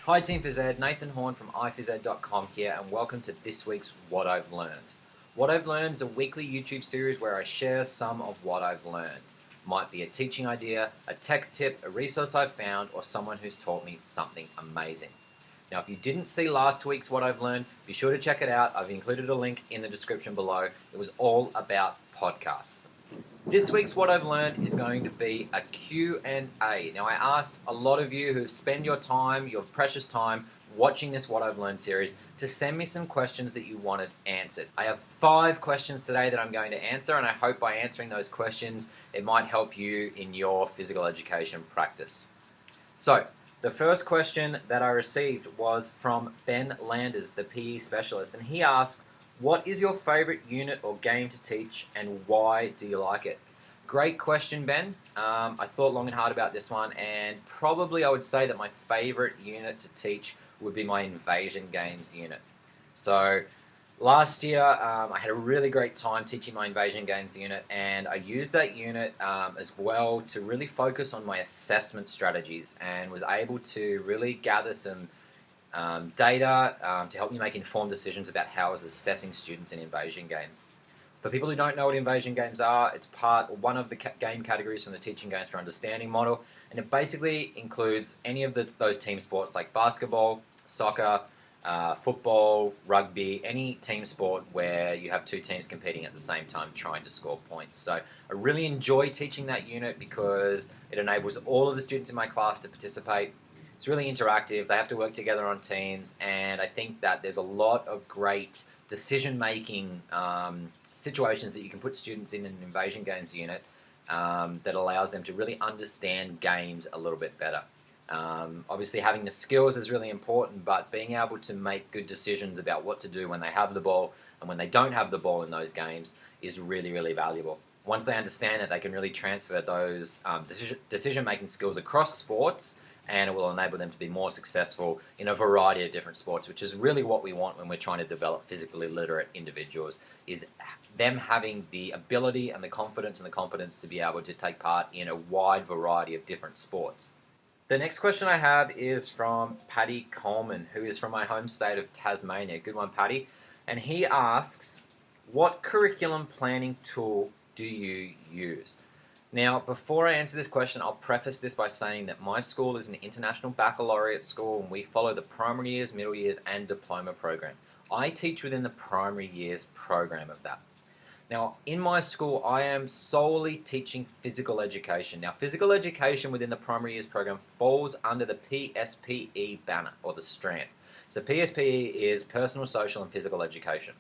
Hi Team Phys Ed, Nathan Horn from iPhys-Ed.com here, and welcome to this week's What I've Learned. What I've Learned is a weekly YouTube series where I share some of what I've learned. Might be a teaching idea, a tech tip, a resource I've found, or someone who's taught me something amazing. Now, if you didn't see last week's What I've Learned, be sure to check it out. I've included a link in the description below. It was all about podcasts. This week's What I've Learned is going to be a Q&A. Now, I asked a lot of you who spend your time, your precious time, watching this What I've Learned series to send me some questions that you wanted answered. I have 5 questions today that I'm going to answer, and I hope by answering those questions, it might help you in your physical education practice. So, the first question that I received was from Ben Landers, the PE specialist, and he asked, what is your favorite unit or game to teach, and why do you like it? Great question, Ben. I thought long and hard about this one, and probably I would say that my favorite unit to teach would be my invasion games unit. So last year, I had a really great time teaching my invasion games unit, and I used that unit as well to really focus on my assessment strategies, and was able to really gather some data to help me make informed decisions about how I was assessing students in invasion games. For people who don't know what invasion games are, it's one of the game categories from the Teaching Games for Understanding model, and it basically includes any of those team sports like basketball, soccer, football, rugby, any team sport where you have 2 teams competing at the same time trying to score points. So I really enjoy teaching that unit because it enables all of the students in my class to participate. It's really interactive, they have to work together on teams, and I think that there's a lot of great decision-making situations that you can put students in an invasion games unit that allows them to really understand games a little bit better. Obviously having the skills is really important, but being able to make good decisions about what to do when they have the ball and when they don't have the ball in those games is really, really valuable. Once they understand it, they can really transfer those decision-making skills across sports, and it will enable them to be more successful in a variety of different sports, which is really what we want when we're trying to develop physically literate individuals, is them having the ability and the confidence and the competence to be able to take part in a wide variety of different sports. The next question I have is from Paddy Coleman, who is from my home state of Tasmania. Good one, Paddy. And he asks, what curriculum planning tool do you use? Now, before I answer this question, I'll preface this by saying that my school is an international baccalaureate school, and we follow the primary years, middle years, and diploma program. I teach within the primary years program of that. Now, in my school, I am solely teaching physical education. Now, physical education within the primary years program falls under the PSPE banner, or the strand. So PSPE is personal, social, and physical education.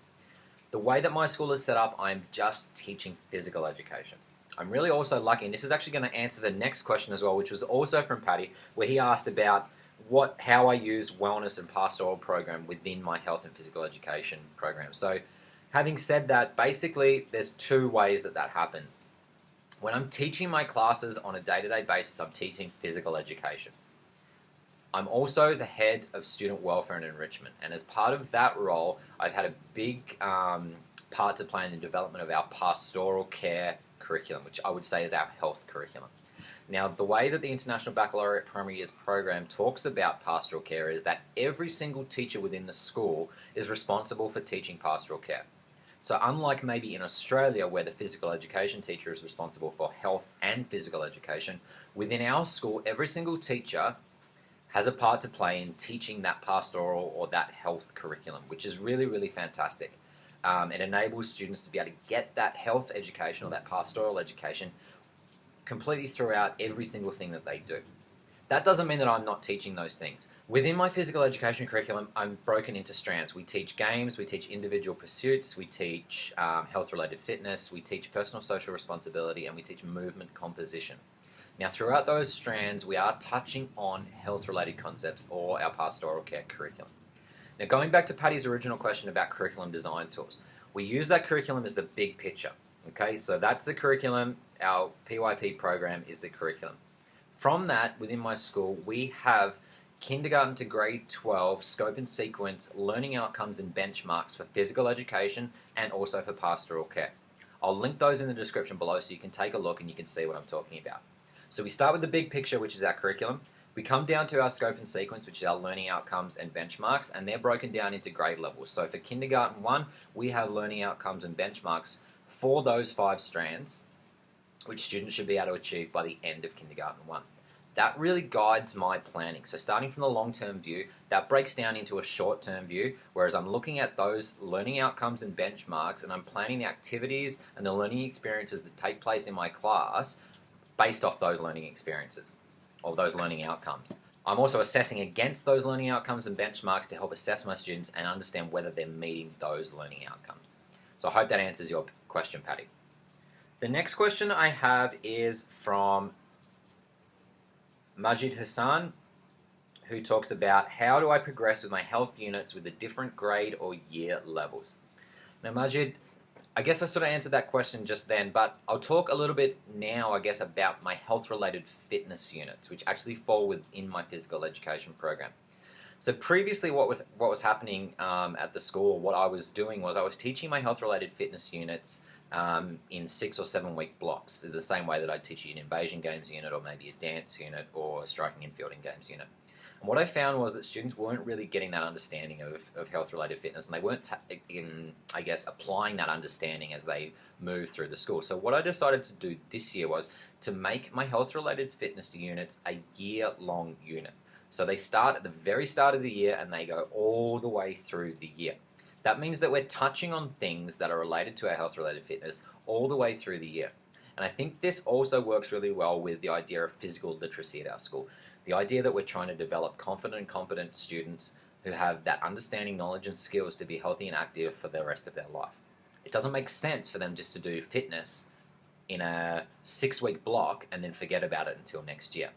The way that my school is set up, I'm just teaching physical education. I'm really also lucky, and this is actually going to answer the next question as well, which was also from Paddy, where he asked about how I use wellness and pastoral program within my health and physical education program. So having said that, basically there's 2 ways that happens. When I'm teaching my classes on a day-to-day basis, I'm teaching physical education. I'm also the head of student welfare and enrichment, and as part of that role, I've had a big part to play in the development of our pastoral care curriculum, which I would say is our health curriculum. Now, the way that the International Baccalaureate Primary Years program talks about pastoral care is that every single teacher within the school is responsible for teaching pastoral care. So unlike maybe in Australia where the physical education teacher is responsible for health and physical education, within our school every single teacher has a part to play in teaching that pastoral or that health curriculum, which is really, really fantastic. It enables students to be able to get that health education or that pastoral education completely throughout every single thing that they do. That doesn't mean that I'm not teaching those things. Within my physical education curriculum, I'm broken into strands. We teach games, we teach individual pursuits, we teach health-related fitness, we teach personal social responsibility, and we teach movement composition. Now, throughout those strands, we are touching on health-related concepts or our pastoral care curriculum. Now, going back to Paddy's original question about curriculum design tools, we use that curriculum as the big picture. Okay, so that's the curriculum. Our PYP program is the curriculum. From that, within my school, we have kindergarten to grade 12 scope and sequence learning outcomes and benchmarks for physical education and also for pastoral care. I'll link those in the description below so you can take a look and you can see what I'm talking about. So we start with the big picture, which is our curriculum. We come down to our scope and sequence, which is our learning outcomes and benchmarks, and they're broken down into grade levels. So for kindergarten 1, we have learning outcomes and benchmarks for those 5 strands, which students should be able to achieve by the end of kindergarten 1. That really guides my planning. So starting from the long-term view, that breaks down into a short-term view, whereas I'm looking at those learning outcomes and benchmarks, and I'm planning the activities and the learning experiences that take place in my class based off those learning experiences or those learning outcomes. I'm also assessing against those learning outcomes and benchmarks to help assess my students and understand whether they're meeting those learning outcomes. So I hope that answers your question, Patty. The next question I have is from Majid Hassan, who talks about how do I progress with my health units with the different grade or year levels. Now, Majid, I guess I sort of answered that question just then, but I'll talk a little bit now, I guess, about my health-related fitness units, which actually fall within my physical education program. So previously what was happening at the school, what I was doing was I was teaching my health-related fitness units in 6 or 7 week blocks, the same way that I'd teach you an invasion games unit or maybe a dance unit or a striking and fielding games unit. And what I found was that students weren't really getting that understanding of health-related fitness, and they weren't, applying that understanding as they move through the school. So what I decided to do this year was to make my health-related fitness units a year-long unit. So they start at the very start of the year and they go all the way through the year. That means that we're touching on things that are related to our health-related fitness all the way through the year. And I think this also works really well with the idea of physical literacy at our school. The idea that we're trying to develop confident and competent students who have that understanding, knowledge, and skills to be healthy and active for the rest of their life. It doesn't make sense for them just to do fitness in a 6-week block and then forget about it until next year.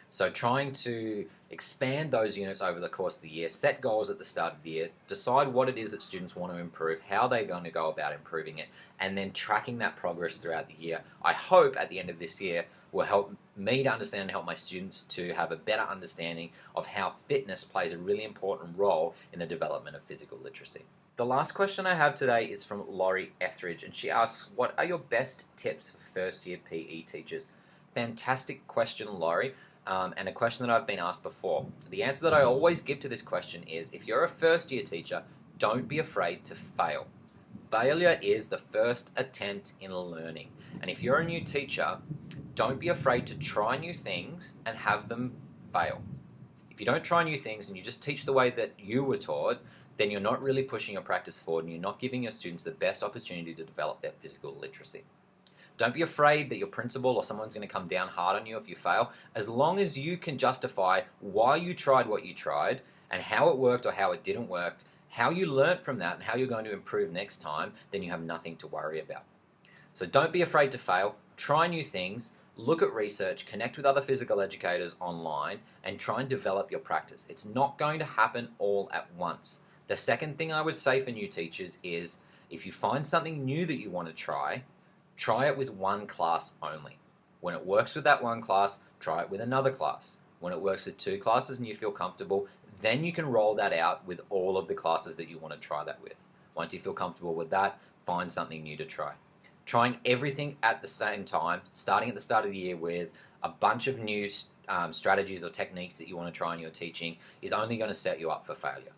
So trying to expand those units over the course of the year, set goals at the start of the year, decide what it is that students want to improve, how they're going to go about improving it, and then tracking that progress throughout the year. I hope at the end of this year will help me to understand and help my students to have a better understanding of how fitness plays a really important role in the development of physical literacy. The last question I have today is from Laurie Etheridge, and she asks, what are your best tips for first-year PE teachers? Fantastic question, Laurie. And a question that I've been asked before. The answer that I always give to this question is, if you're a first-year teacher, don't be afraid to fail. Failure is the first attempt in learning. And if you're a new teacher, don't be afraid to try new things and have them fail. If you don't try new things and you just teach the way that you were taught, then you're not really pushing your practice forward and you're not giving your students the best opportunity to develop their physical literacy. Don't be afraid that your principal or someone's going to come down hard on you if you fail. As long as you can justify why you tried what you tried and how it worked or how it didn't work, how you learnt from that and how you're going to improve next time, then you have nothing to worry about. So don't be afraid to fail. Try new things. Look at research. Connect with other physical educators online and try and develop your practice. It's not going to happen all at once. The second thing I would say for new teachers is, if you find something new that you want to try it with one class only. When it works with that one class, try it with another class. When it works with 2 classes and you feel comfortable, then you can roll that out with all of the classes that you want to try that with. Once you feel comfortable with that, find something new to try. Trying everything at the same time, starting at the start of the year with a bunch of new strategies or techniques that you want to try in your teaching, is only going to set you up for failure.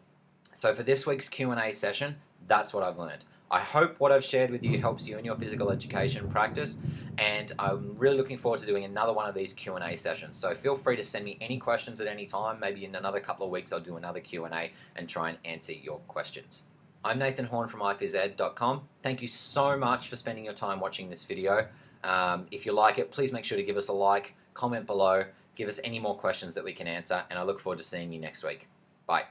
So for this week's Q&A session, that's what I've learned. I hope what I've shared with you helps you in your physical education practice, and I'm really looking forward to doing another one of these Q&A sessions. So feel free to send me any questions at any time. Maybe in another couple of weeks I'll do another Q&A and try and answer your questions. I'm Nathan Horn from iPhys-Ed.com. Thank you so much for spending your time watching this video. If you like it, please make sure to give us a like, comment below, give us any more questions that we can answer, and I look forward to seeing you next week. Bye.